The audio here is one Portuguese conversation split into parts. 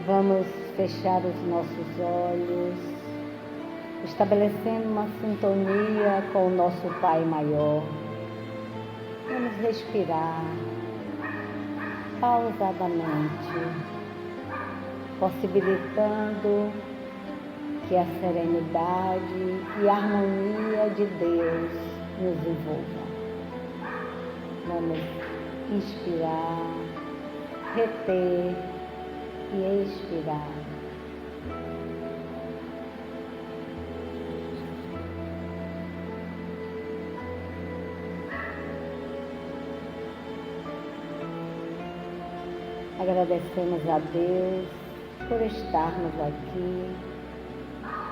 Vamos fechar os nossos olhos, estabelecendo uma sintonia com o nosso Pai Maior. Vamos respirar pausadamente, possibilitando que a serenidade e a harmonia de Deus nos envolva. Vamos inspirar, reter e expirar. Agradecemos a Deus por estarmos aqui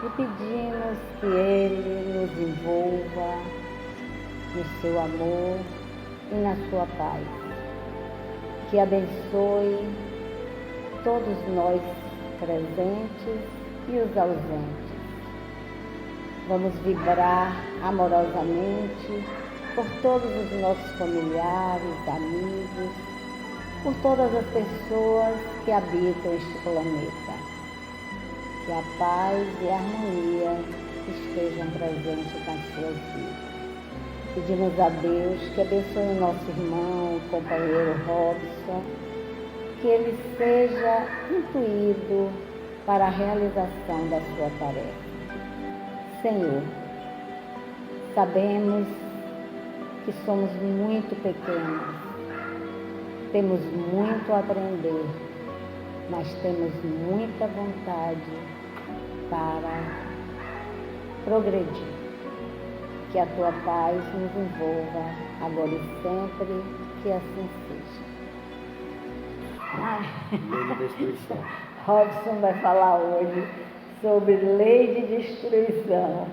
e pedimos que Ele nos envolva no seu amor e na sua paz, que abençoe todos nós presentes e os ausentes. Vamos vibrar amorosamente por todos os nossos familiares, amigos, por todas as pessoas que habitam este planeta. Que a paz e a harmonia estejam presentes nas suas vidas. Pedimos a Deus que abençoe o nosso irmão, companheiro Robson, que ele seja intuído para a realização da sua tarefa. Senhor, sabemos que somos muito pequenos, temos muito a aprender, mas temos muita vontade para progredir. Que a tua paz nos envolva agora e sempre, que assim seja. Robson vai falar hoje sobre lei de destruição.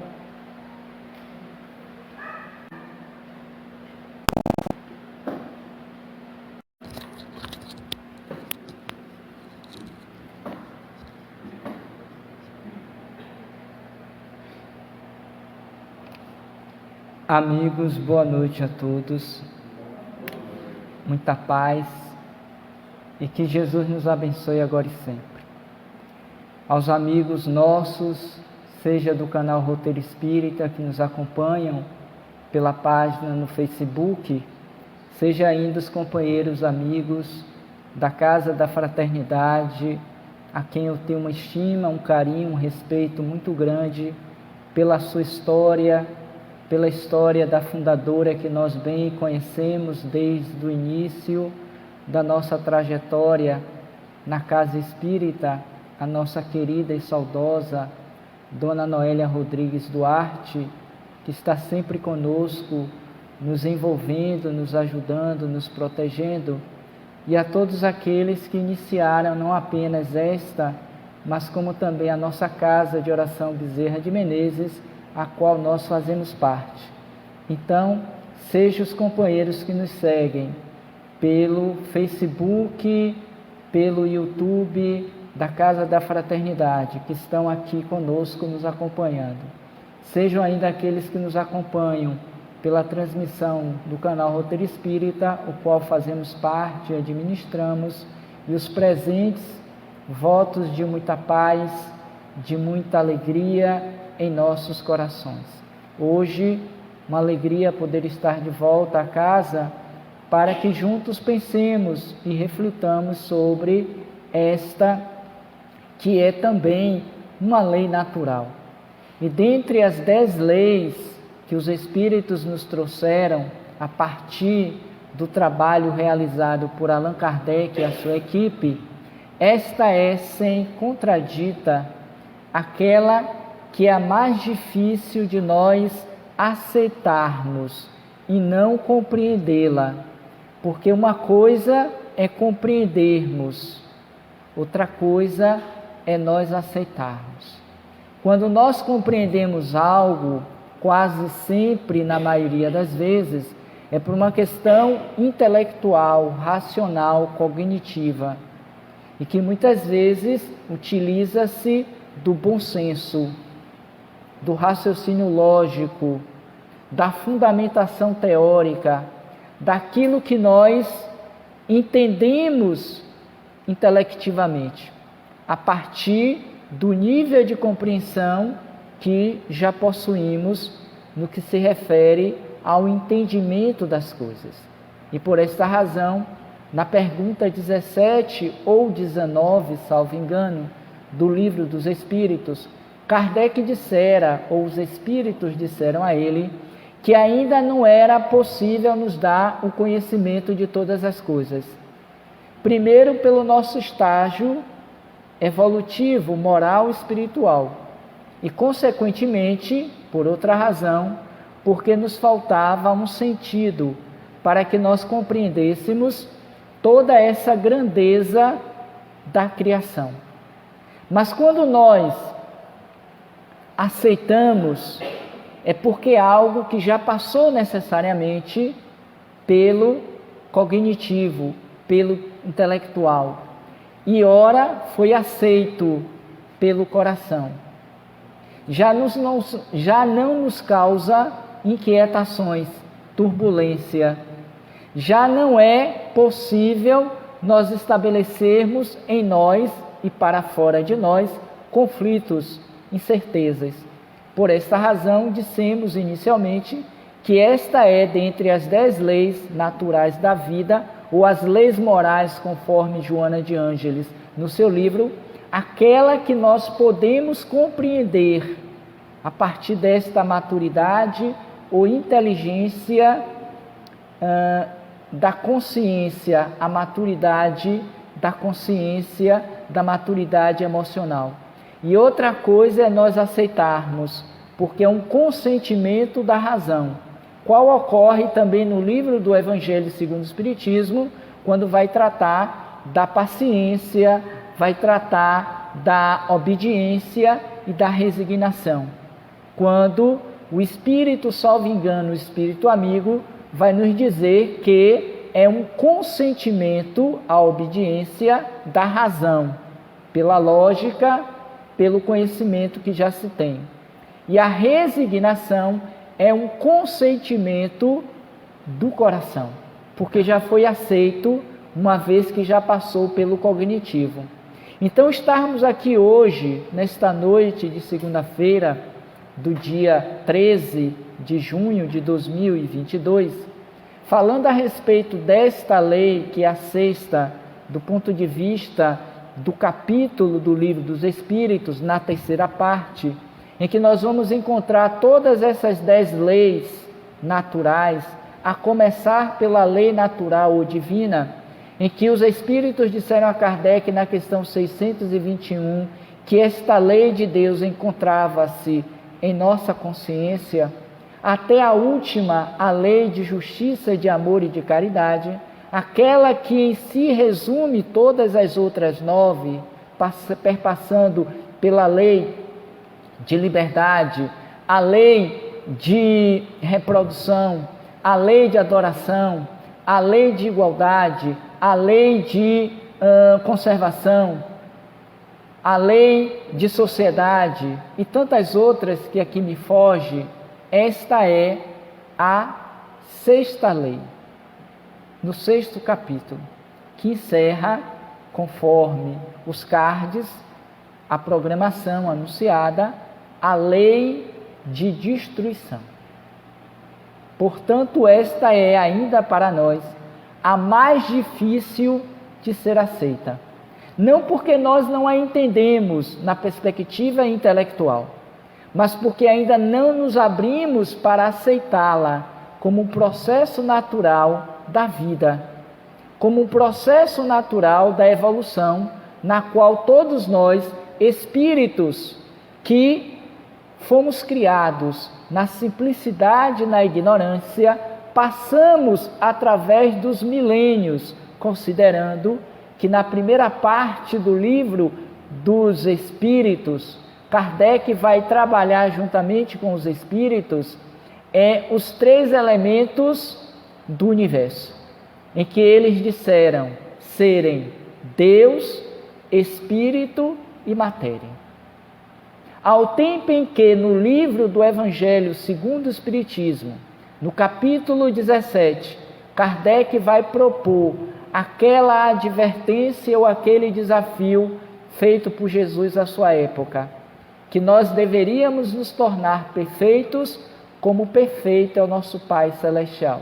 Amigos, boa noite a todos. Muita paz e que Jesus nos abençoe agora e sempre. Aos amigos nossos, seja do canal Roteiro Espírita, que nos acompanham pela página no Facebook, seja ainda os companheiros, amigos da Casa da Fraternidade, a quem eu tenho uma estima, um carinho, um respeito muito grande pela sua história, pela história da fundadora que nós bem conhecemos desde o início da nossa trajetória na Casa Espírita, a nossa querida e saudosa Dona Noélia Rodrigues Duarte, que está sempre conosco, nos envolvendo, nos ajudando, nos protegendo, e a todos aqueles que iniciaram não apenas esta, mas como também a nossa Casa de Oração Bezerra de Menezes, a qual nós fazemos parte. Então, sejam os companheiros que nos seguem pelo Facebook, pelo YouTube da Casa da Fraternidade, que estão aqui conosco nos acompanhando. Sejam ainda aqueles que nos acompanham pela transmissão do canal Roteiro Espírita, o qual fazemos parte e administramos, e os presentes, votos de muita paz, de muita alegria em nossos corações. Hoje, uma alegria poder estar de volta à casa para que juntos pensemos e reflitamos sobre esta que é também uma lei natural. E dentre as 10 leis que os Espíritos nos trouxeram a partir do trabalho realizado por Allan Kardec e a sua equipe, esta é, sem contradita, aquela que é a mais difícil de nós aceitarmos e não compreendê-la, porque uma coisa é compreendermos, outra coisa é nós aceitarmos. Quando nós compreendemos algo, quase sempre, na maioria das vezes, é por uma questão intelectual, racional, cognitiva, e que muitas vezes utiliza-se do bom senso, do raciocínio lógico, da fundamentação teórica, daquilo que nós entendemos intelectivamente, a partir do nível de compreensão que já possuímos no que se refere ao entendimento das coisas. E por esta razão, na pergunta 17 ou 19, salvo engano, do Livro dos Espíritos, Kardec dissera, ou os Espíritos disseram a ele, que ainda não era possível nos dar o conhecimento de todas as coisas. Primeiro, pelo nosso estágio evolutivo, moral e espiritual. E, consequentemente, por outra razão, porque nos faltava um sentido para que nós compreendêssemos toda essa grandeza da criação. Mas quando nós aceitamos, é porque é algo que já passou necessariamente pelo cognitivo, pelo intelectual, e ora foi aceito pelo coração. Já não nos causa inquietações, turbulência. Já não é possível nós estabelecermos em nós e para fora de nós conflitos, incertezas. Por esta razão, dissemos inicialmente que esta é, dentre as 10 leis naturais da vida, ou as leis morais, conforme Joana de Ângeles, no seu livro, aquela que nós podemos compreender a partir desta maturidade ou inteligência da consciência, a maturidade da consciência, da maturidade emocional. E outra coisa é nós aceitarmos, porque é um consentimento da razão, qual ocorre também no livro do Evangelho segundo o Espiritismo, quando vai tratar da paciência, vai tratar da obediência e da resignação. Quando o Espírito, salvo engano, o Espírito amigo, vai nos dizer que é um consentimento à obediência da razão, pela lógica, pelo conhecimento que já se tem. E a resignação é um consentimento do coração, porque já foi aceito uma vez que já passou pelo cognitivo. Então, estarmos aqui hoje, nesta noite de segunda-feira, do dia 13 de junho de 2022, falando a respeito desta lei, que é a sexta, do ponto de vista do capítulo do Livro dos Espíritos, na terceira parte, em que nós vamos encontrar todas essas 10 leis naturais, a começar pela lei natural ou divina, em que os Espíritos disseram a Kardec na questão 621, que esta lei de Deus encontrava-se em nossa consciência, até a última, a lei de justiça, de amor e de caridade, aquela que em si resume todas as outras 9, perpassando pela lei de liberdade, a lei de reprodução, a lei de adoração, a lei de igualdade, a lei de conservação, a lei de sociedade e tantas outras que aqui me foge. Esta é a sexta lei, no 6º capítulo, que encerra, conforme os cards, a programação anunciada, a lei de destruição. Portanto, esta é ainda para nós a mais difícil de ser aceita. Não porque nós não a entendemos na perspectiva intelectual, mas porque ainda não nos abrimos para aceitá-la como um processo natural da vida, como um processo natural da evolução, na qual todos nós, espíritos que fomos criados na simplicidade e na ignorância, passamos através dos milênios, considerando que na primeira parte do Livro dos Espíritos, Kardec vai trabalhar juntamente com os espíritos os 3 elementos do universo, em que eles disseram serem Deus, Espírito e matéria. Ao tempo em que no livro do Evangelho segundo o Espiritismo, no capítulo 17, Kardec vai propor aquela advertência ou aquele desafio feito por Jesus à sua época, que nós deveríamos nos tornar perfeitos como perfeito é o nosso Pai Celestial.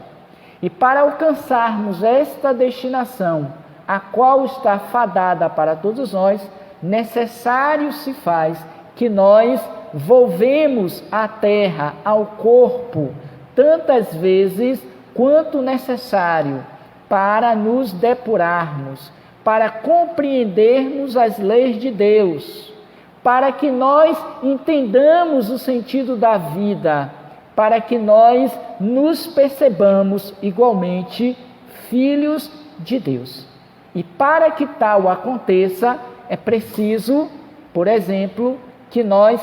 E para alcançarmos esta destinação, a qual está fadada para todos nós, necessário se faz que nós volvemos a terra, ao corpo, tantas vezes quanto necessário para nos depurarmos, para compreendermos as leis de Deus, para que nós entendamos o sentido da vida, para que nós nos percebamos igualmente filhos de Deus. E para que tal aconteça, é preciso, por exemplo, que nós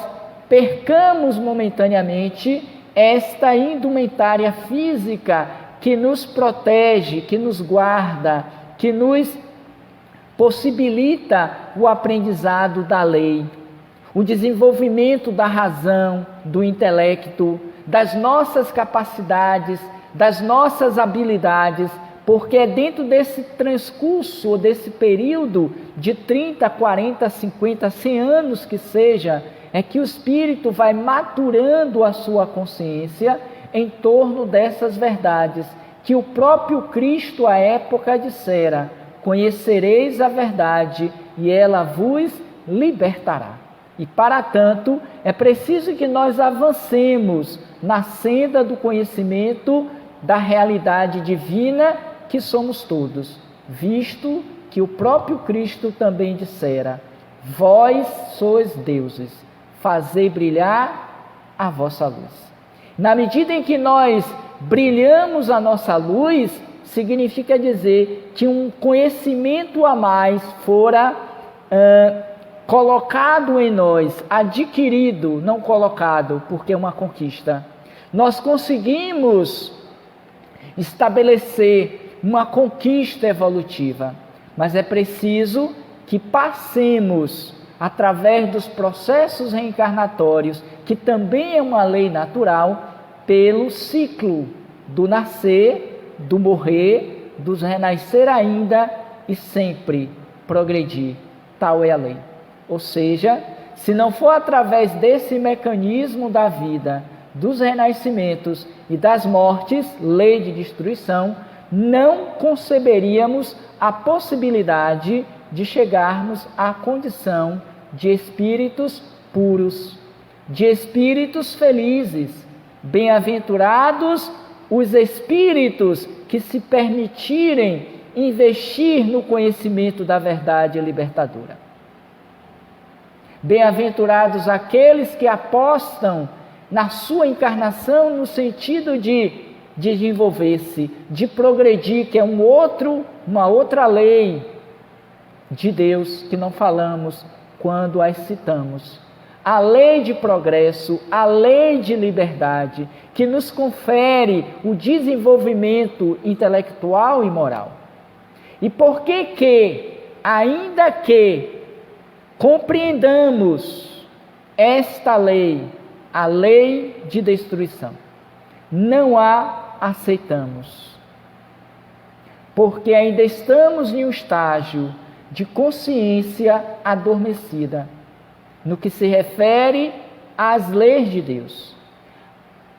percamos momentaneamente esta indumentária física que nos protege, que nos guarda, que nos possibilita o aprendizado da lei, o desenvolvimento da razão, do intelecto, das nossas capacidades, das nossas habilidades, porque é dentro desse transcurso, desse período de 30, 40, 50, 100 anos que seja, é que o espírito vai maturando a sua consciência em torno dessas verdades, que o próprio Cristo à época dissera: conhecereis a verdade e ela vos libertará. E para tanto, é preciso que nós avancemos na senda do conhecimento da realidade divina que somos todos, visto que o próprio Cristo também dissera: vós sois deuses, fazei brilhar a vossa luz. Na medida em que nós brilhamos a nossa luz, significa dizer que um conhecimento a mais fora colocado em nós, adquirido, não colocado, porque é uma conquista. Nós conseguimos estabelecer uma conquista evolutiva, mas é preciso que passemos através dos processos reencarnatórios, que também é uma lei natural, pelo ciclo do nascer, do morrer, do renascer ainda e sempre progredir. Tal é a lei. Ou seja, se não for através desse mecanismo da vida, dos renascimentos e das mortes, lei de destruição, não conceberíamos a possibilidade de chegarmos à condição de espíritos puros, de espíritos felizes. Bem-aventurados os espíritos que se permitirem investir no conhecimento da verdade libertadora. Bem-aventurados aqueles que apostam na sua encarnação no sentido de desenvolver-se, de progredir, que é uma outra lei de Deus que não falamos quando as citamos. A lei de progresso, a lei de liberdade, que nos confere o desenvolvimento intelectual e moral. E por que, ainda que compreendamos esta lei, a lei de destruição, não a aceitamos? Porque ainda estamos em um estágio de consciência adormecida, no que se refere às leis de Deus.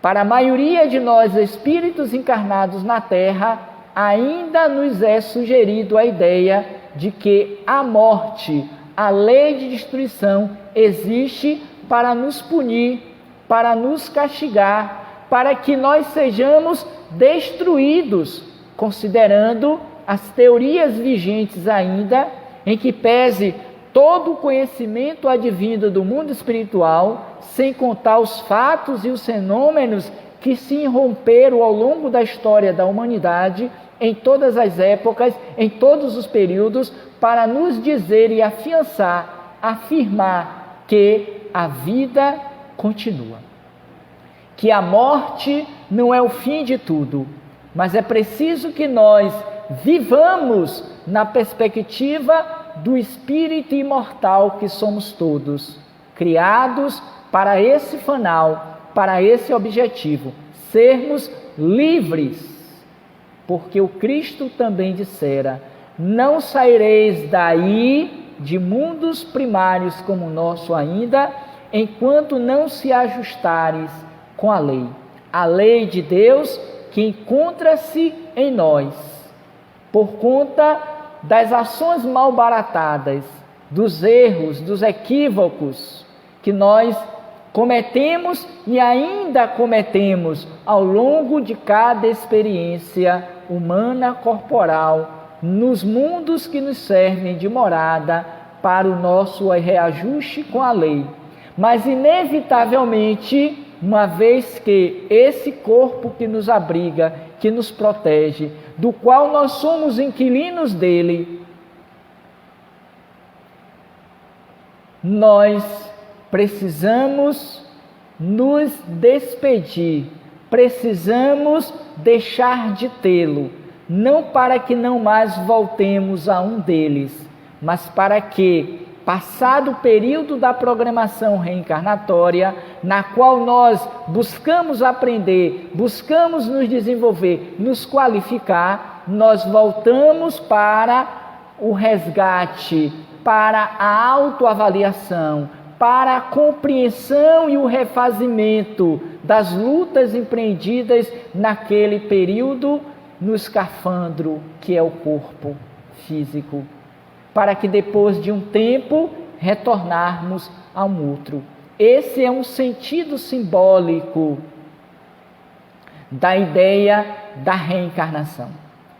Para a maioria de nós, espíritos encarnados na Terra, ainda nos é sugerido a ideia de que a morte, a lei de destruição, existe para nos punir, para nos castigar, para que nós sejamos destruídos, considerando as teorias vigentes ainda, em que pese todo o conhecimento advindo do mundo espiritual, sem contar os fatos e os fenômenos que se irromperam ao longo da história da humanidade, em todas as épocas, em todos os períodos, para nos dizer e afirmar que a vida continua. Que a morte não é o fim de tudo, mas é preciso que nós vivamos na perspectiva do espírito imortal que somos todos, criados para esse final, para esse objetivo, sermos livres, porque o Cristo também dissera: não saireis daí de mundos primários como o nosso ainda, enquanto não se ajustares com a lei de Deus que encontra-se em nós, por conta das ações malbaratadas, dos erros, dos equívocos que nós cometemos e ainda cometemos ao longo de cada experiência humana corporal, nos mundos que nos servem de morada para o nosso reajuste com a lei. Mas inevitavelmente, uma vez que esse corpo que nos abriga, que nos protege, do qual nós somos inquilinos dele, nós precisamos nos despedir, precisamos deixar de tê-lo, não para que não mais voltemos a um deles, mas para que, passado o período da programação reencarnatória, na qual nós buscamos aprender, buscamos nos desenvolver, nos qualificar, nós voltamos para o resgate, para a autoavaliação, para a compreensão e o refazimento das lutas empreendidas naquele período no escafandro que é o corpo físico, para que depois de um tempo retornarmos a um outro. Esse é um sentido simbólico da ideia da reencarnação,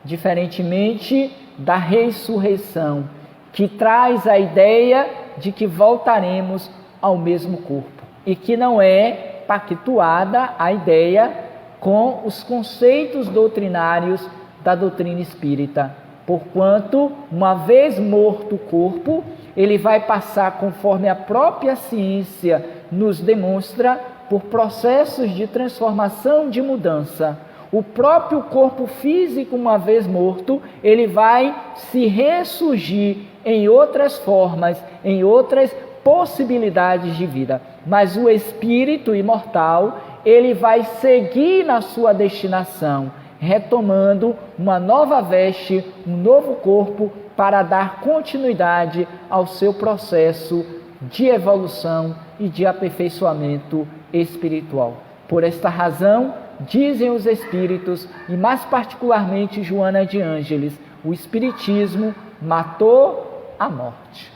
diferentemente da ressurreição, que traz a ideia de que voltaremos ao mesmo corpo e que não é pactuada a ideia com os conceitos doutrinários da doutrina espírita. Porquanto, uma vez morto o corpo, ele vai passar, conforme a própria ciência nos demonstra, por processos de transformação, de mudança. O próprio corpo físico, uma vez morto, ele vai se ressurgir em outras formas, em outras possibilidades de vida. Mas o espírito imortal, ele vai seguir na sua destinação, retomando uma nova veste, um novo corpo, para dar continuidade ao seu processo de evolução e de aperfeiçoamento espiritual. Por esta razão, dizem os espíritos, e mais particularmente Joana de Ângeles, o espiritismo matou a morte.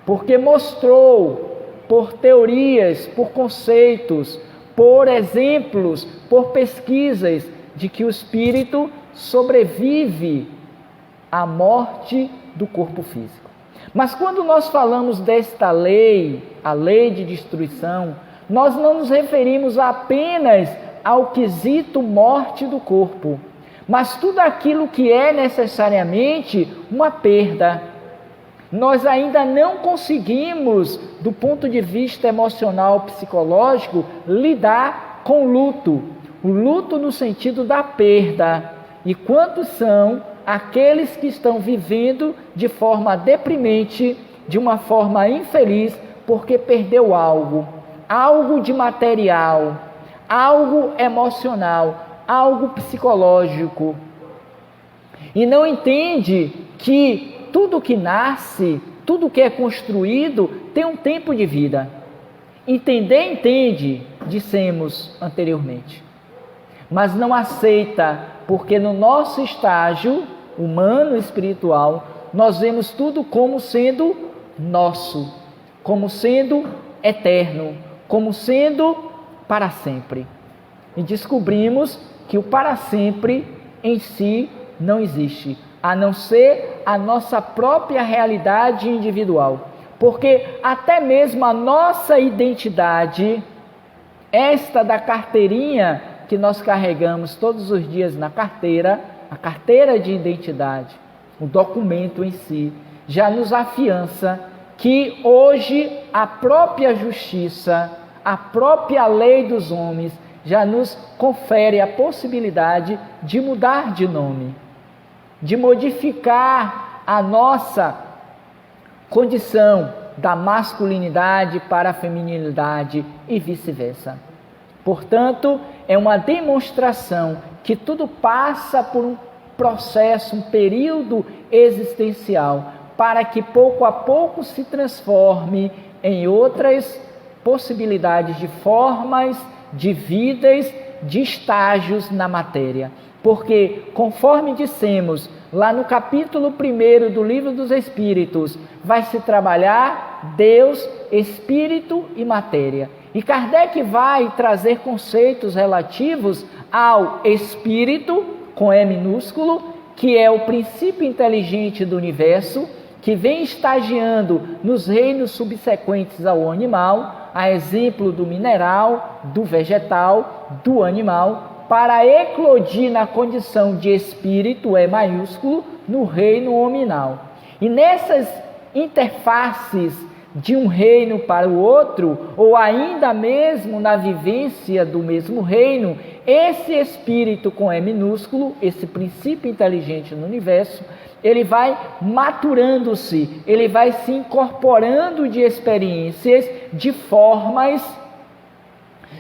Porque mostrou, por teorias, por conceitos, por exemplos, por pesquisas, de que o espírito sobrevive à morte do corpo físico. Mas quando nós falamos desta lei, a lei de destruição, nós não nos referimos apenas ao quesito morte do corpo, mas tudo aquilo que é necessariamente uma perda. Nós ainda não conseguimos, do ponto de vista emocional, psicológico, lidar com o luto no sentido da perda. E quantos são aqueles que estão vivendo de forma deprimente, de uma forma infeliz, porque perdeu algo de material, algo emocional, algo psicológico, e não entende que tudo que nasce, tudo que é construído tem um tempo de vida. Entende, dissemos anteriormente, mas não aceita, porque no nosso estágio humano espiritual, nós vemos tudo como sendo nosso, como sendo eterno, como sendo para sempre. E descobrimos que o para sempre em si não existe, a não ser a nossa própria realidade individual. Porque até mesmo a nossa identidade, esta da carteirinha que nós carregamos todos os dias na carteira, a carteira de identidade, o documento em si, já nos afiança que hoje a própria justiça, a própria lei dos homens já nos confere a possibilidade de mudar de nome, de modificar a nossa condição da masculinidade para a feminilidade e vice-versa. Portanto, é uma demonstração que tudo passa por um processo, um período existencial, para que pouco a pouco se transforme em outras possibilidades de formas, de vidas, de estágios na matéria. Porque, conforme dissemos lá no capítulo 1 do Livro dos Espíritos, vai se trabalhar Deus, Espírito e matéria. E Kardec vai trazer conceitos relativos ao Espírito, com E minúsculo, que é o princípio inteligente do universo, que vem estagiando nos reinos subsequentes ao animal, a exemplo do mineral, do vegetal, do animal, para eclodir na condição de espírito, E maiúsculo, no reino hominal. E nessas interfaces de um reino para o outro, ou ainda mesmo na vivência do mesmo reino, esse espírito com E minúsculo, esse princípio inteligente no universo, ele vai maturando-se, ele vai se incorporando de experiências, de formas,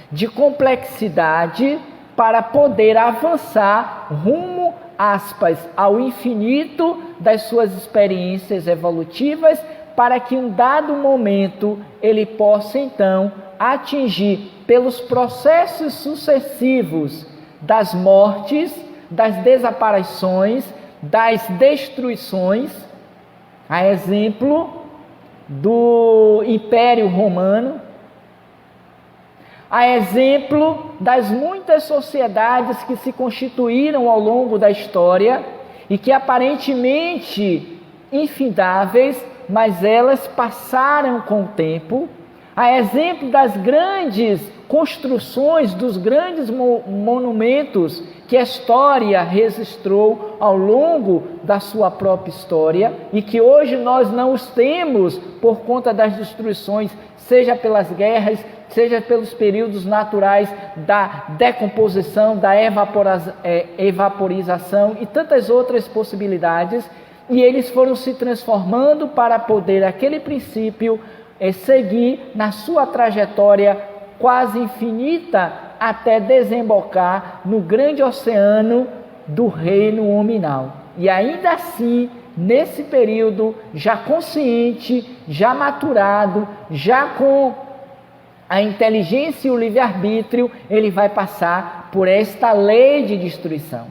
de complexidade, para poder avançar rumo, aspas, ao infinito das suas experiências evolutivas, para que em um dado momento ele possa então atingir, pelos processos sucessivos das mortes, das desaparições, das destruições, a exemplo do Império Romano, a exemplo das muitas sociedades que se constituíram ao longo da história e que aparentemente infindáveis, mas elas passaram com o tempo, a exemplo das grandes construções, dos grandes monumentos que a história registrou ao longo da sua própria história e que hoje nós não os temos por conta das destruições, seja pelas guerras, seja pelos períodos naturais da decomposição, da evaporização e tantas outras possibilidades, e eles foram se transformando para poder aquele princípio seguir na sua trajetória quase infinita até desembocar no grande oceano do reino hominal. E ainda assim, nesse período, já consciente, já maturado, já com a inteligência e o livre-arbítrio, ele vai passar por esta lei de destruição.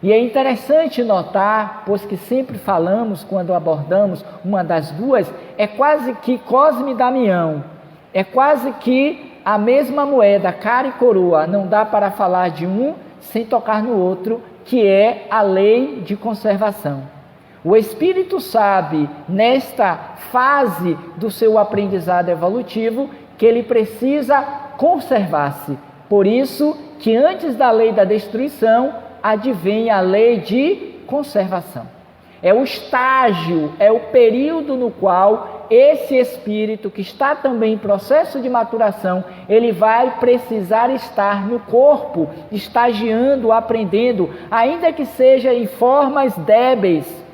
E é interessante notar, pois que sempre falamos, quando abordamos uma das duas, é quase que Cosme e Damião, é quase que a mesma moeda, cara e coroa, não dá para falar de um sem tocar no outro, que é a lei de conservação. O espírito sabe, nesta fase do seu aprendizado evolutivo, que ele precisa conservar-se. Por isso que antes da lei da destruição, advém a lei de conservação. É o estágio, é o período no qual esse espírito, que está também em processo de maturação, ele vai precisar estar no corpo, estagiando, aprendendo, ainda que seja em formas débeis.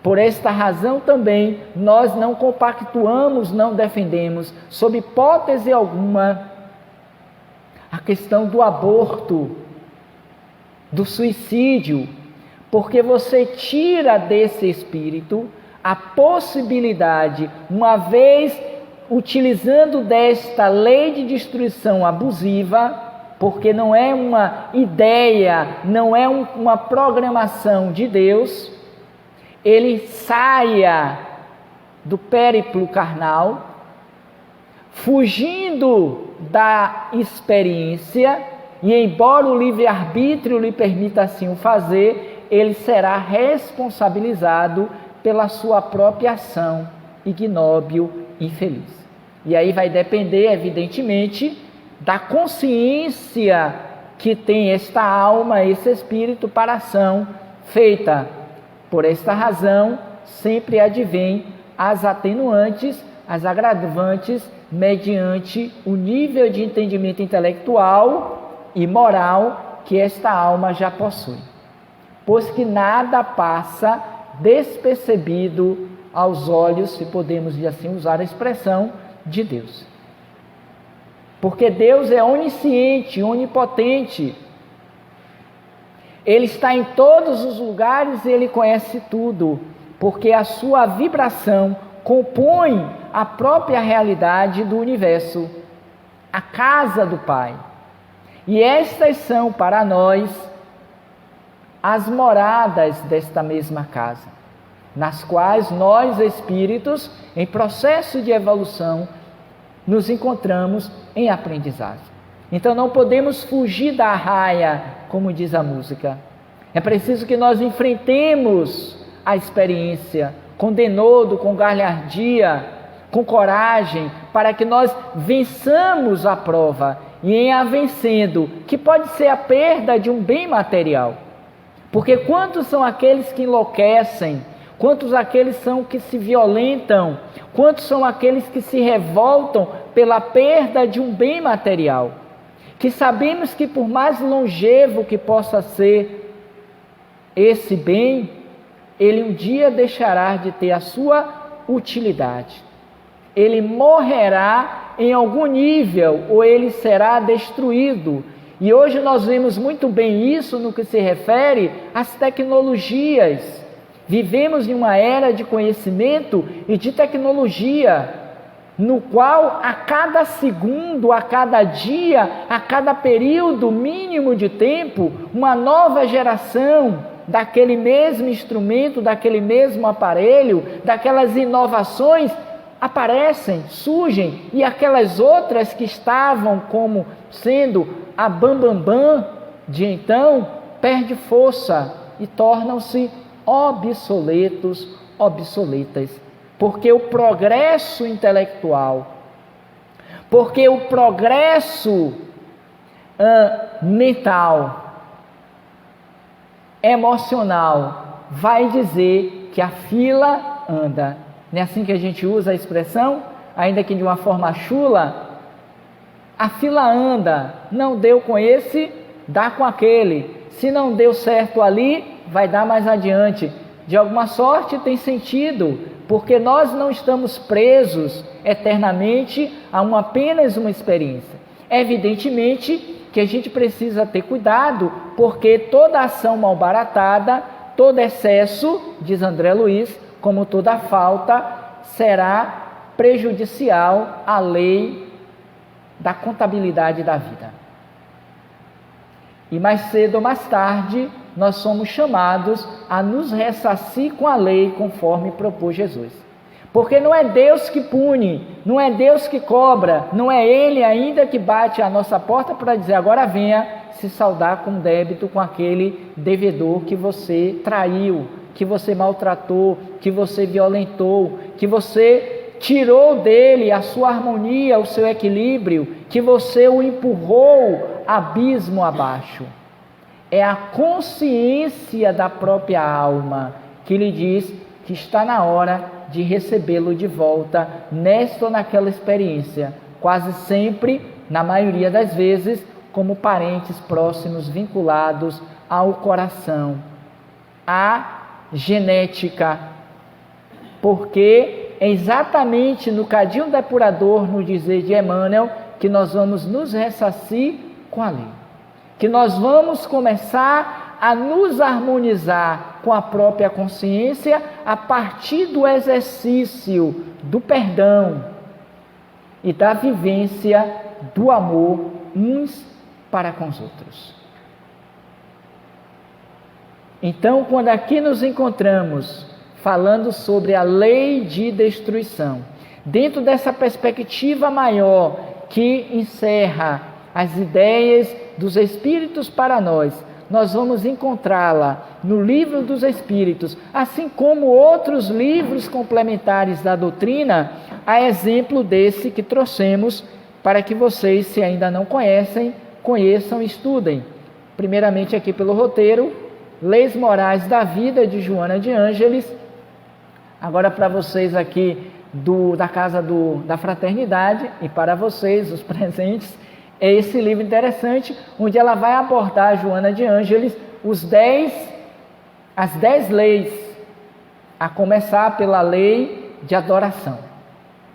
Por esta razão também, nós não compactuamos, não defendemos, sob hipótese alguma, a questão do aborto, do suicídio, porque você tira desse espírito a possibilidade, uma vez utilizando desta lei de destruição abusiva, porque não é uma ideia, não é uma programação de Deus, ele saia do périplo carnal, fugindo da experiência, e embora o livre-arbítrio lhe permita assim o fazer, ele será responsabilizado pela sua própria ação ignóbil e infeliz. E aí vai depender, evidentemente, da consciência que tem esta alma, esse espírito para a ação feita. Por esta razão, sempre advém as atenuantes, as agravantes mediante o nível de entendimento intelectual e moral que esta alma já possui. Pois que nada passa despercebido aos olhos, se podemos assim usar a expressão, de Deus. Porque Deus é onisciente, onipotente. Ele está em todos os lugares e Ele conhece tudo, porque a sua vibração compõe a própria realidade do universo, a casa do Pai. E estas são para nós as moradas desta mesma casa, nas quais nós, espíritos, em processo de evolução, nos encontramos em aprendizagem. Então não podemos fugir da raia, como diz a música. É preciso que nós enfrentemos a experiência com denodo, com galhardia, com coragem, para que nós vençamos a prova. E em a vencendo, que pode ser a perda de um bem material. Porque quantos são aqueles que enlouquecem? Quantos aqueles são que se violentam? Quantos são aqueles que se revoltam pela perda de um bem material? Que sabemos que por mais longevo que possa ser esse bem, ele um dia deixará de ter a sua utilidade. Ele morrerá em algum nível ou ele será destruído. E hoje nós vemos muito bem isso no que se refere às tecnologias. Vivemos em uma era de conhecimento e de tecnologia, no qual a cada segundo, a cada dia, a cada período mínimo de tempo, uma nova geração daquele mesmo instrumento, daquele mesmo aparelho, daquelas inovações aparecem, surgem, e aquelas outras que estavam como sendo a bambambam de então, perde força e tornam-se obsoletos, obsoletas. Porque o progresso intelectual, porque o progresso mental, emocional, vai dizer que a fila anda. Não é assim que a gente usa a expressão? Ainda que de uma forma chula, a fila anda, não deu com esse, dá com aquele. Se não deu certo ali, vai dar mais adiante. De alguma sorte tem sentido, porque nós não estamos presos eternamente a apenas uma experiência. Evidentemente que a gente precisa ter cuidado, porque toda ação malbaratada, todo excesso, diz André Luiz, como toda falta, será prejudicial à lei da contabilidade da vida. E mais cedo ou mais tarde, nós somos chamados a nos ressarcir com a lei, conforme propôs Jesus. Porque não é Deus que pune, não é Deus que cobra, não é Ele ainda que bate à nossa porta para dizer, agora venha se saldar com débito com aquele devedor que você traiu, que você maltratou, que você violentou, que você tirou dele a sua harmonia, o seu equilíbrio, que você o empurrou abismo abaixo. É a consciência da própria alma que lhe diz que está na hora de recebê-lo de volta nesta ou naquela experiência, quase sempre, na maioria das vezes, como parentes próximos vinculados ao coração, à genética, porque é exatamente no cadinho depurador, no dizer de Emmanuel, que nós vamos nos ressarcir com a lei, que nós vamos começar a nos harmonizar com a própria consciência a partir do exercício do perdão e da vivência do amor uns para com os outros. Então, quando aqui nos encontramos falando sobre a lei de destruição, dentro dessa perspectiva maior que encerra as ideias dos Espíritos para nós, nós vamos encontrá-la no Livro dos Espíritos, assim como outros livros complementares da doutrina, a exemplo desse que trouxemos para que vocês, se ainda não conhecem, conheçam e estudem. Primeiramente aqui pelo roteiro, Leis Morais da Vida, de Joana de Ângeles. Agora para vocês aqui da Casa da Fraternidade, e para vocês, os presentes, é esse livro interessante, onde ela vai abordar, Joana de Ângeles, as 10 leis, a começar pela lei de adoração.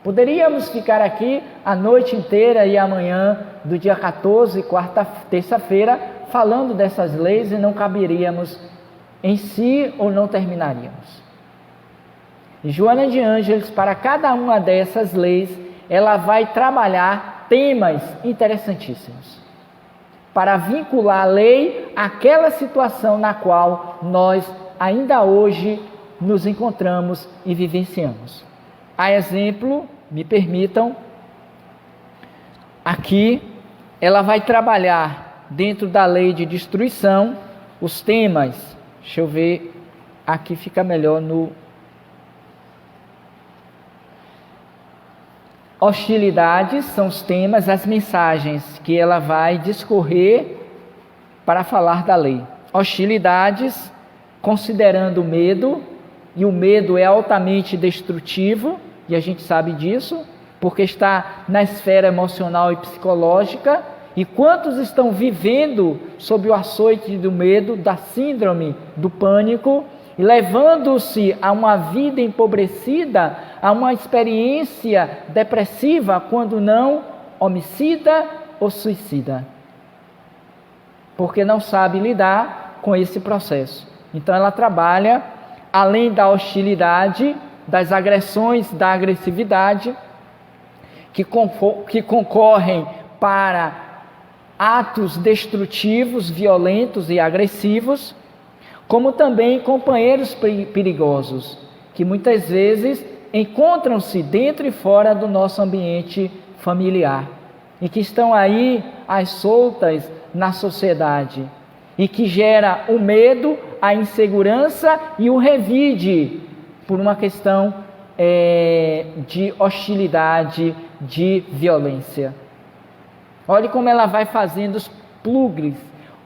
Poderíamos ficar aqui a noite inteira e amanhã do dia 14, terça-feira, falando dessas leis e não caberíamos em si ou não terminaríamos. E Joana de Ângeles, para cada uma dessas leis, ela vai trabalhar temas interessantíssimos, para vincular a lei àquela situação na qual nós ainda hoje nos encontramos e vivenciamos. A exemplo, me permitam, aqui ela vai trabalhar dentro da lei de destruição os temas, deixa eu ver, aqui fica melhor no hostilidades, são os temas, as mensagens que ela vai discorrer para falar da lei. Hostilidades, considerando o medo, e o medo é altamente destrutivo, e a gente sabe disso, porque está na esfera emocional e psicológica, e quantos estão vivendo sob o açoite do medo, da síndrome do pânico, e levando-se a uma vida empobrecida, a uma experiência depressiva, quando não homicida ou suicida, porque não sabe lidar com esse processo. Então ela trabalha, além da hostilidade, das agressões, da agressividade, que concorrem para atos destrutivos, violentos e agressivos, como também companheiros perigosos, que muitas vezes encontram-se dentro e fora do nosso ambiente familiar, e que estão aí às soltas na sociedade, e que gera o medo, a insegurança e o revide por uma questão de hostilidade, de violência. Olhe como ela vai fazendo os plugs,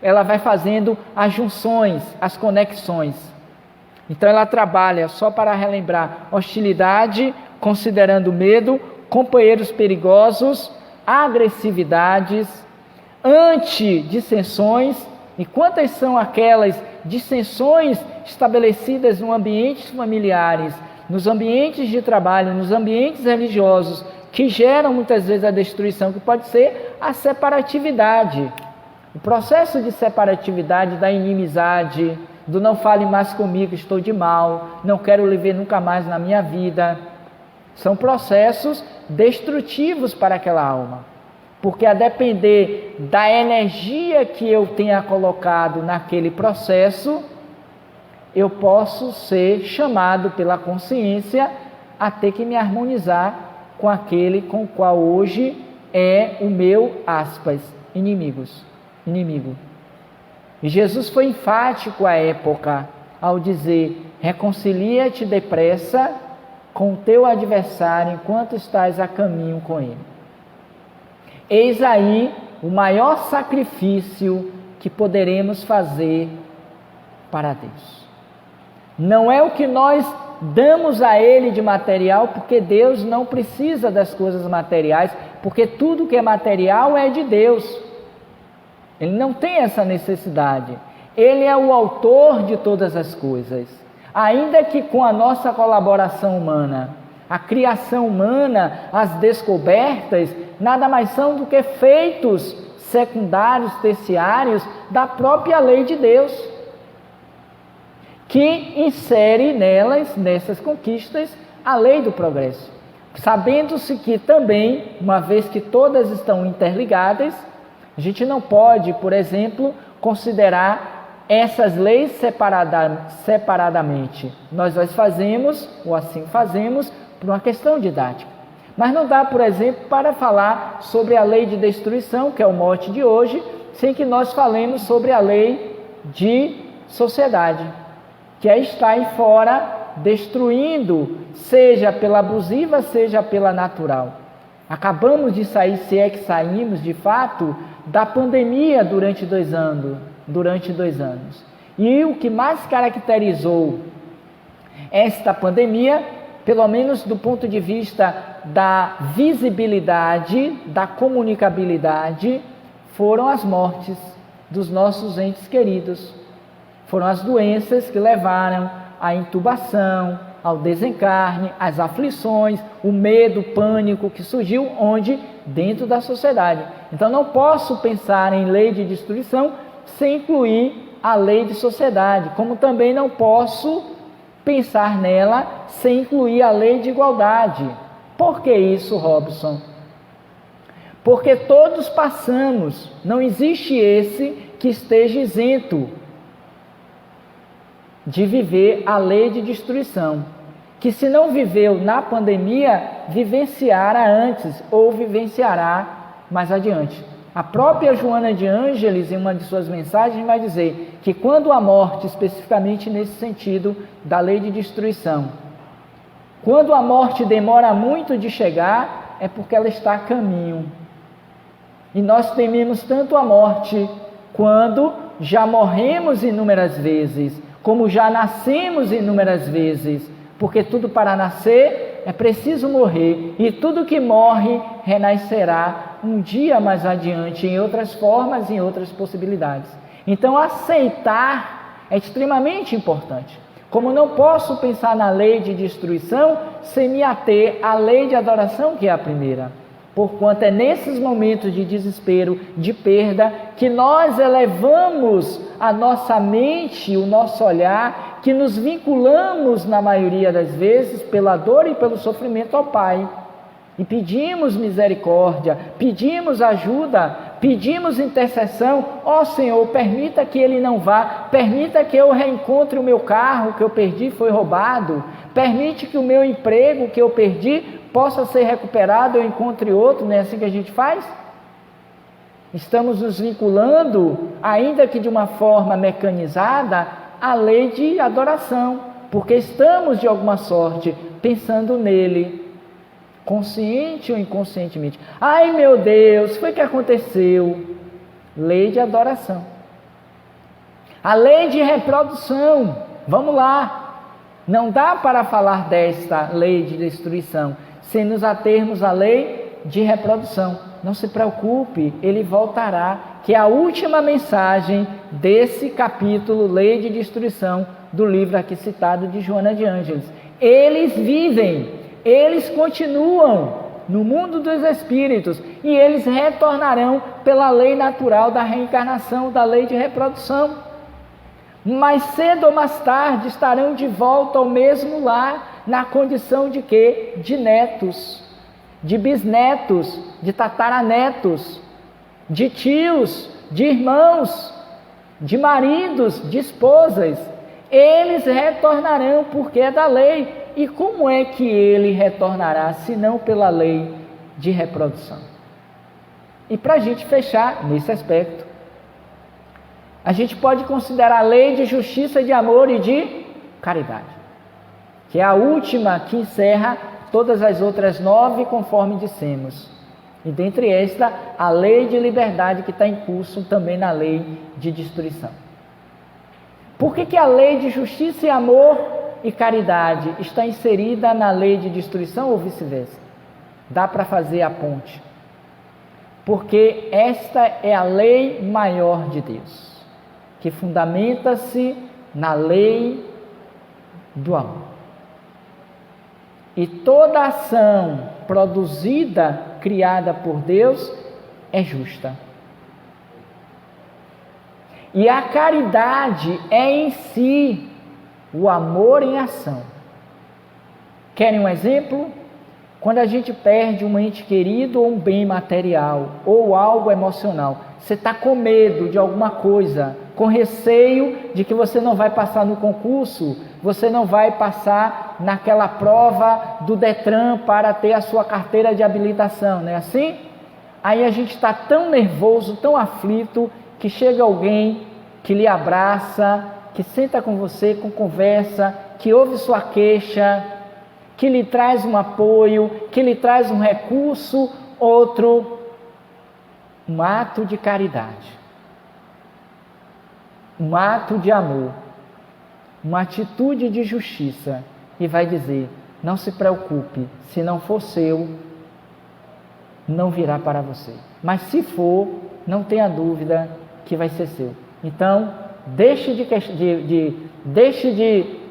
ela vai fazendo as junções, as conexões. Então ela trabalha, só para relembrar, hostilidade, considerando medo, companheiros perigosos, agressividades, antidissensões. E quantas são aquelas dissensões estabelecidas nos ambientes familiares, nos ambientes de trabalho, nos ambientes religiosos, que geram muitas vezes a destruição, que pode ser a separatividade. O processo de separatividade, da inimizade, do não fale mais comigo, estou de mal, não quero lhe ver nunca mais na minha vida, são processos destrutivos para aquela alma. Porque a depender da energia que eu tenha colocado naquele processo, eu posso ser chamado pela consciência a ter que me harmonizar com aquele com o qual hoje é o meu, aspas, inimigo. E Jesus foi enfático à época ao dizer: reconcilia-te depressa com o teu adversário enquanto estás a caminho com ele. Eis aí o maior sacrifício que poderemos fazer para Deus. Não é o que nós damos a Ele de material, porque Deus não precisa das coisas materiais, porque tudo que é material é de Deus. Ele não tem essa necessidade. Ele é o autor de todas as coisas. Ainda que com a nossa colaboração humana, a criação humana, as descobertas, nada mais são do que feitos secundários, terciários da própria lei de Deus, que insere nessas conquistas, a lei do progresso. Sabendo-se que também, uma vez que todas estão interligadas, a gente não pode, por exemplo, considerar essas leis separadamente. Nós fazemos, ou assim fazemos, por uma questão didática. Mas não dá, por exemplo, para falar sobre a lei de destruição, que é o mote de hoje, sem que nós falemos sobre a lei de sociedade, que é estar aí fora, destruindo, seja pela abusiva, seja pela natural. Acabamos de sair, se é que saímos de fato, da pandemia durante 2 anos. E o que mais caracterizou esta pandemia pelo menos do ponto de vista da visibilidade, da comunicabilidade, foram as mortes dos nossos entes queridos. Foram as doenças que levaram à intubação, ao desencarne, às aflições, o medo, o pânico que surgiu onde? Dentro da sociedade. Então não posso pensar em lei de destruição sem incluir a lei de sociedade, como também não posso pensar nela sem incluir a lei de igualdade. Por que isso, Robson? Porque todos passamos, não existe esse que esteja isento de viver a lei de destruição, que se não viveu na pandemia, vivenciará antes ou vivenciará mais adiante. A própria Joana de Ângeles, em uma de suas mensagens, vai dizer que quando a morte, especificamente nesse sentido da lei de destruição, quando a morte demora muito de chegar, é porque ela está a caminho. E nós tememos tanto a morte quando já morremos inúmeras vezes, como já nascemos inúmeras vezes, porque tudo para nascer é preciso morrer, e tudo que morre renascerá um dia mais adiante, em outras formas, em outras possibilidades. Então aceitar é extremamente importante. Como não posso pensar na lei de destruição sem me ater à lei de adoração, que é a primeira. Porquanto é nesses momentos de desespero, de perda, que nós elevamos a nossa mente, o nosso olhar, que nos vinculamos, na maioria das vezes, pela dor e pelo sofrimento ao Pai. E pedimos misericórdia, pedimos ajuda, pedimos intercessão. Ó Senhor, permita que ele não vá, permita que eu reencontre o meu carro que eu perdi, foi roubado. Permite que o meu emprego que eu perdi possa ser recuperado, eu encontre outro. Não é assim que a gente faz? Estamos nos vinculando, ainda que de uma forma mecanizada, à lei de adoração, porque estamos de alguma sorte pensando nele, consciente ou inconscientemente. Ai meu Deus, foi que aconteceu? Lei de adoração. A lei de reprodução, vamos lá, não dá para falar desta lei de destruição sem nos atermos à lei de reprodução. Não se preocupe, ele voltará, que é a última mensagem desse capítulo, lei de destruição, do livro aqui citado de Joana de Ângeles. Eles vivem, eles continuam no mundo dos espíritos e eles retornarão pela lei natural da reencarnação, da lei de reprodução. Mais cedo ou mais tarde estarão de volta ao mesmo lar, na condição de quê? De netos, de bisnetos, de tataranetos, de tios, de irmãos, de maridos, de esposas. Eles retornarão porque é da lei. E como é que ele retornará, se não pela lei de reprodução? E para a gente fechar nesse aspecto, a gente pode considerar a lei de justiça, de amor e de caridade, que é a última que encerra todas as outras 9, conforme dissemos. E dentre esta, a lei de liberdade que está em curso também na lei de destruição. Por que a lei de justiça e amor e caridade está inserida na lei de destruição ou vice-versa? Dá para fazer a ponte. Porque esta é a lei maior de Deus, que fundamenta-se na lei do amor. E toda ação produzida, criada por Deus, é justa. E a caridade é em si o amor em ação. Querem um exemplo? Quando a gente perde um ente querido ou um bem material ou algo emocional, você está com medo de alguma coisa, com receio de que você não vai passar no concurso, você não vai passar naquela prova do Detran para ter a sua carteira de habilitação, não é assim? Aí a gente está tão nervoso, tão aflito, que chega alguém que lhe abraça, que senta com você, com conversa, que ouve sua queixa, que lhe traz um apoio, que lhe traz um recurso, outro, um ato de caridade, um ato de amor, uma atitude de justiça, e vai dizer: não se preocupe, se não for seu, não virá para você. Mas se for, não tenha dúvida que vai ser seu. Então, deixe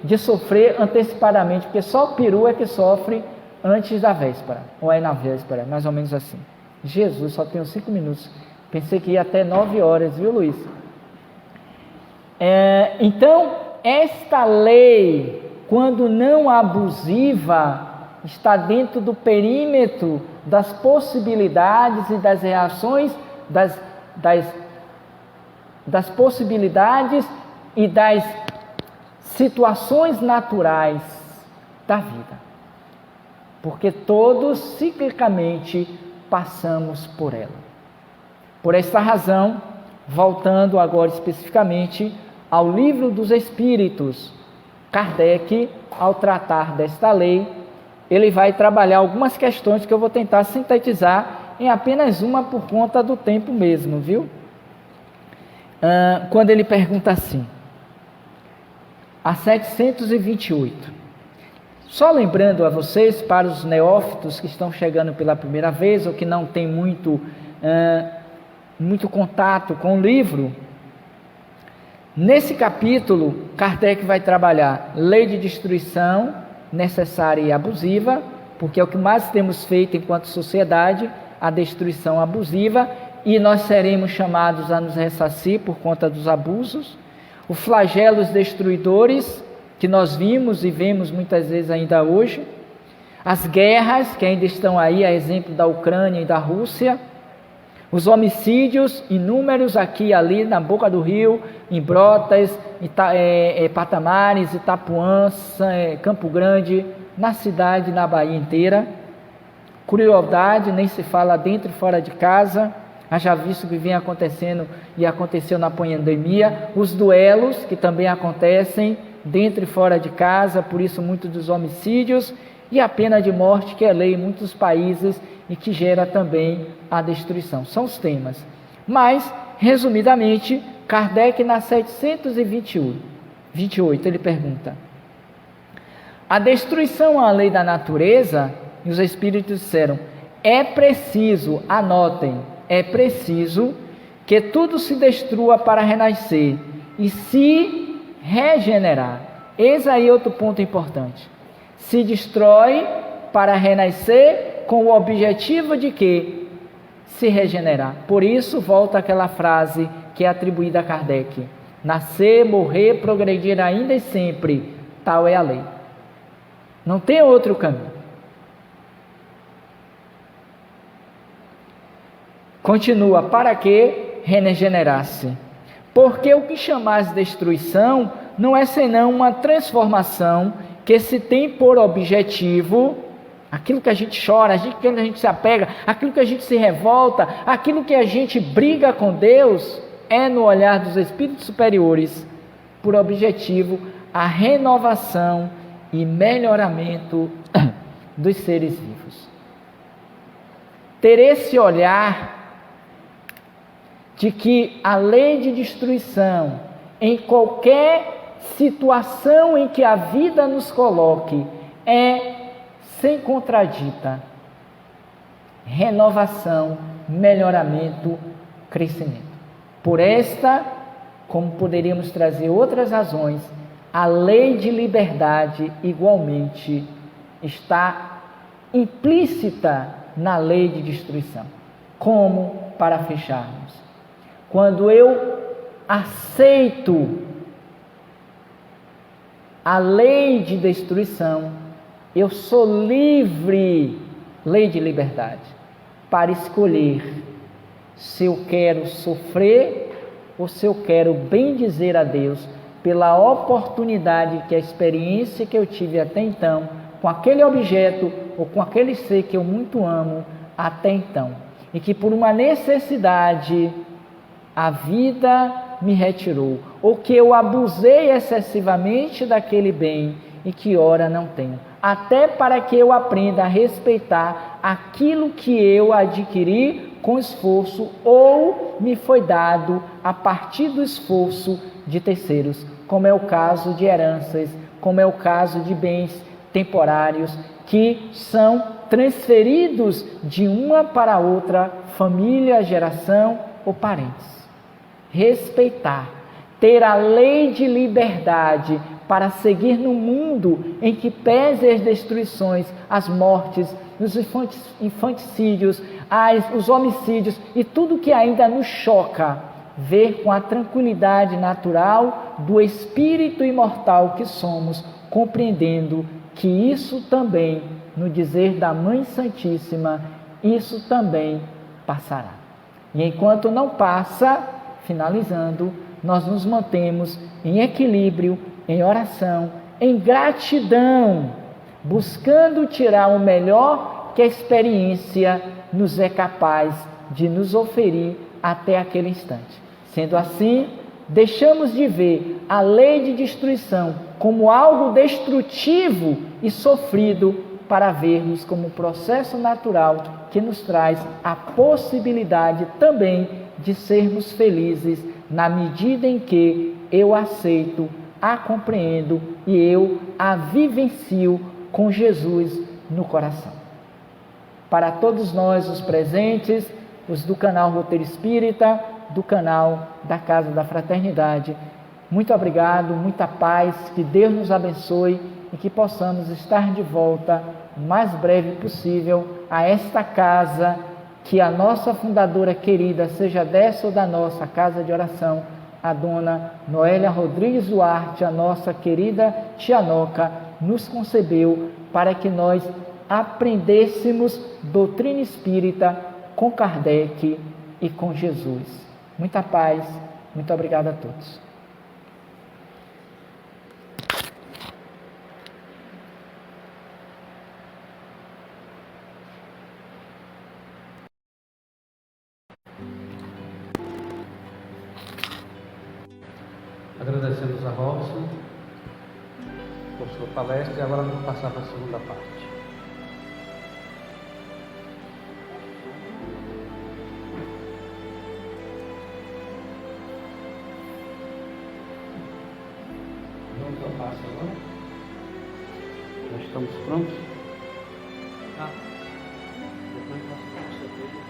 de sofrer antecipadamente, porque só o peru é que sofre antes da véspera, ou é na véspera, mais ou menos assim. Jesus, só tenho 5 minutos. Pensei que ia até 9 horas, viu, Luiz? Então, esta lei, quando não abusiva, está dentro do perímetro das possibilidades e das reações, das possibilidades e das situações naturais da vida. Porque todos ciclicamente passamos por ela. Por esta razão, voltando agora especificamente ao Livro dos Espíritos, Kardec, ao tratar desta lei, ele vai trabalhar algumas questões que eu vou tentar sintetizar em apenas uma por conta do tempo mesmo, viu? Quando ele pergunta assim, a 728, só lembrando a vocês, para os neófitos que estão chegando pela primeira vez ou que não têm muito contato com o livro, nesse capítulo, Kardec vai trabalhar lei de destruição necessária e abusiva, porque é o que mais temos feito enquanto sociedade, a destruição abusiva, e nós seremos chamados a nos ressarcir por conta dos abusos, os flagelos destruidores, que nós vimos e vemos muitas vezes ainda hoje, as guerras que ainda estão aí, a exemplo da Ucrânia e da Rússia, os homicídios inúmeros aqui e ali na boca do rio, em Brotas, Patamares, Itapuã, Campo Grande, na cidade, na Bahia inteira. Crueldade, nem se fala dentro e fora de casa, haja visto que vem acontecendo e aconteceu na pandemia. Os duelos, que também acontecem dentro e fora de casa, por isso muitos dos homicídios, e a pena de morte, que é lei em muitos países e que gera também a destruição. São os temas. Mas, resumidamente, Kardec, na 728, ele pergunta: a destruição à lei da natureza, e os espíritos disseram, é preciso, anotem, é preciso que tudo se destrua para renascer e se regenerar. Eis aí outro ponto importante. Se destrói para renascer com o objetivo de quê? Se regenerar. Por isso, volta aquela frase que é atribuída a Kardec: nascer, morrer, progredir ainda e sempre, tal é a lei. Não tem outro caminho. Continua, para que regenerar-se? Porque o que chamais de destruição não é senão uma transformação que se tem por objetivo aquilo que a gente chora, aquilo que a gente se apega, aquilo que a gente se revolta, aquilo que a gente briga com Deus, é no olhar dos espíritos superiores, por objetivo a renovação e melhoramento dos seres vivos. Ter esse olhar de que a lei de destruição, em qualquer situação em que a vida nos coloque, é sem contradita renovação, melhoramento, crescimento. Por esta, como poderíamos trazer outras razões, a lei de liberdade igualmente está implícita na lei de destruição. Como? Para fecharmos, quando eu aceito a lei de destruição, eu sou livre, lei de liberdade, para escolher se eu quero sofrer ou se eu quero bendizer a Deus pela oportunidade que a experiência que eu tive até então, com aquele objeto ou com aquele ser que eu muito amo até então, e que por uma necessidade a vida me retirou, ou que eu abusei excessivamente daquele bem e que ora não tenho, até para que eu aprenda a respeitar aquilo que eu adquiri com esforço ou me foi dado a partir do esforço de terceiros, como é o caso de heranças, como é o caso de bens temporários que são transferidos de uma para outra família, geração ou parentes. Respeitar, ter a lei de liberdade para seguir no mundo em que pese as destruições, as mortes, os infanticídios, os homicídios e tudo que ainda nos choca, ver com a tranquilidade natural do espírito imortal que somos, compreendendo que isso também, no dizer da Mãe Santíssima, isso também passará. E enquanto não passa, finalizando, nós nos mantemos em equilíbrio, em oração, em gratidão, buscando tirar o melhor que a experiência nos é capaz de nos oferir até aquele instante. Sendo assim, deixamos de ver a lei de destruição como algo destrutivo e sofrido para vermos como um processo natural que nos traz a possibilidade também de sermos felizes na medida em que eu aceito, a compreendo e eu a vivencio com Jesus no coração. Para todos nós, os presentes, os do canal Roteiro Espírita, do canal da Casa da Fraternidade, muito obrigado, muita paz, que Deus nos abençoe e que possamos estar de volta o mais breve possível a esta casa, que a nossa fundadora querida, seja dessa ou da nossa casa de oração, a dona Noélia Rodrigues Duarte, a nossa querida tia Noca, nos concebeu para que nós aprendêssemos doutrina espírita com Kardec e com Jesus. Muita paz, muito obrigado a todos. Agradecemos a Robson por sua palestra e agora vamos passar para a segunda parte. Vamos ao passo agora. Já estamos prontos? Depois nós vamos saber.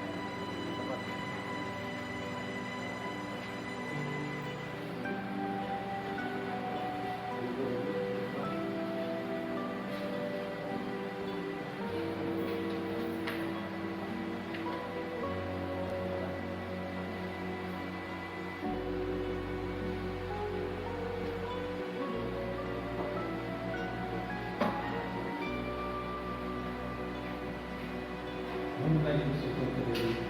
Vamos dar início ao conteúdo.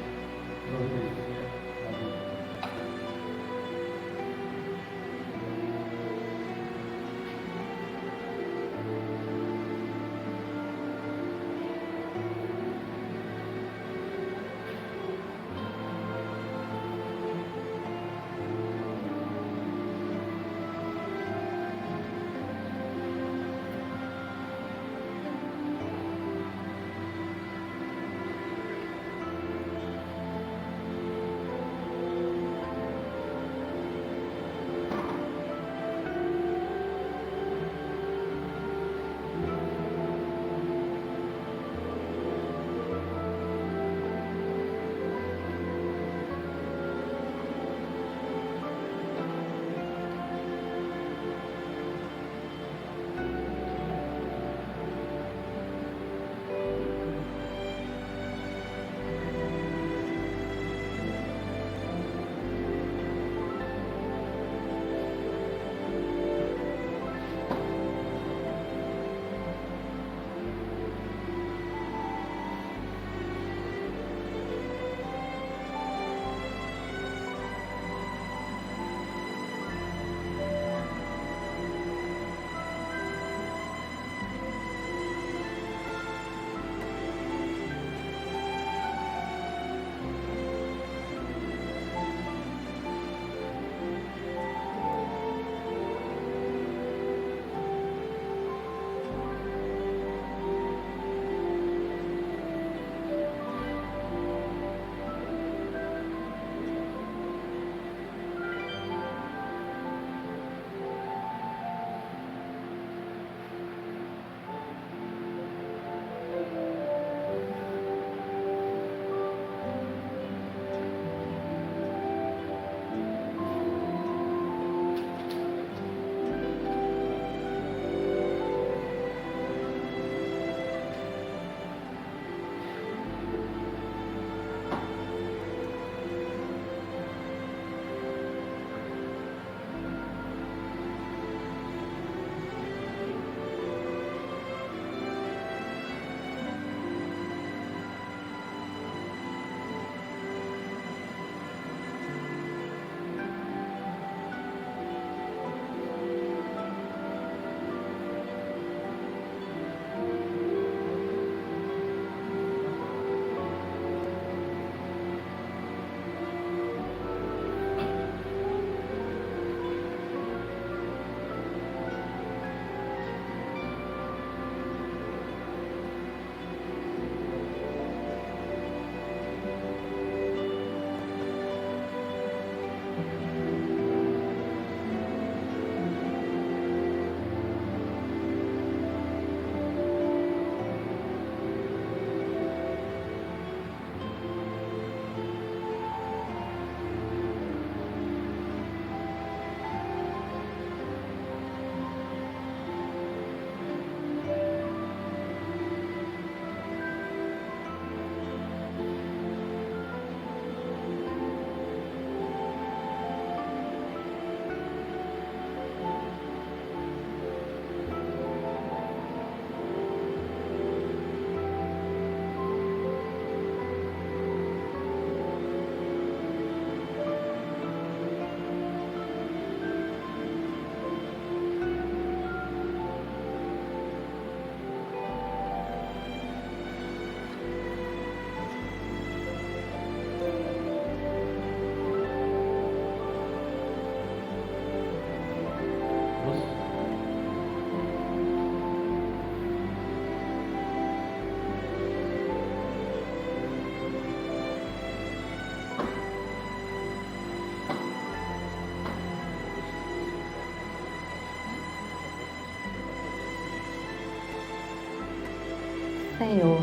Senhor,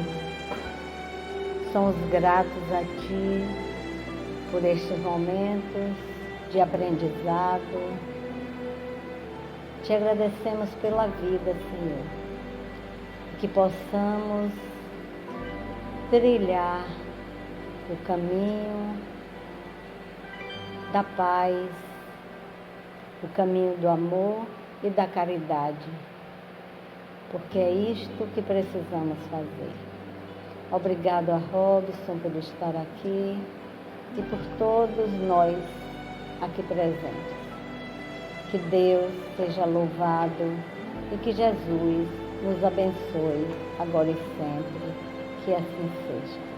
somos gratos a Ti por estes momentos de aprendizado. Te agradecemos pela vida, Senhor, que possamos trilhar o caminho da paz, o caminho do amor e da caridade, porque é isto que precisamos fazer. Obrigado a Robson por estar aqui e por todos nós aqui presentes. Que Deus seja louvado e que Jesus nos abençoe agora e sempre. Que assim seja.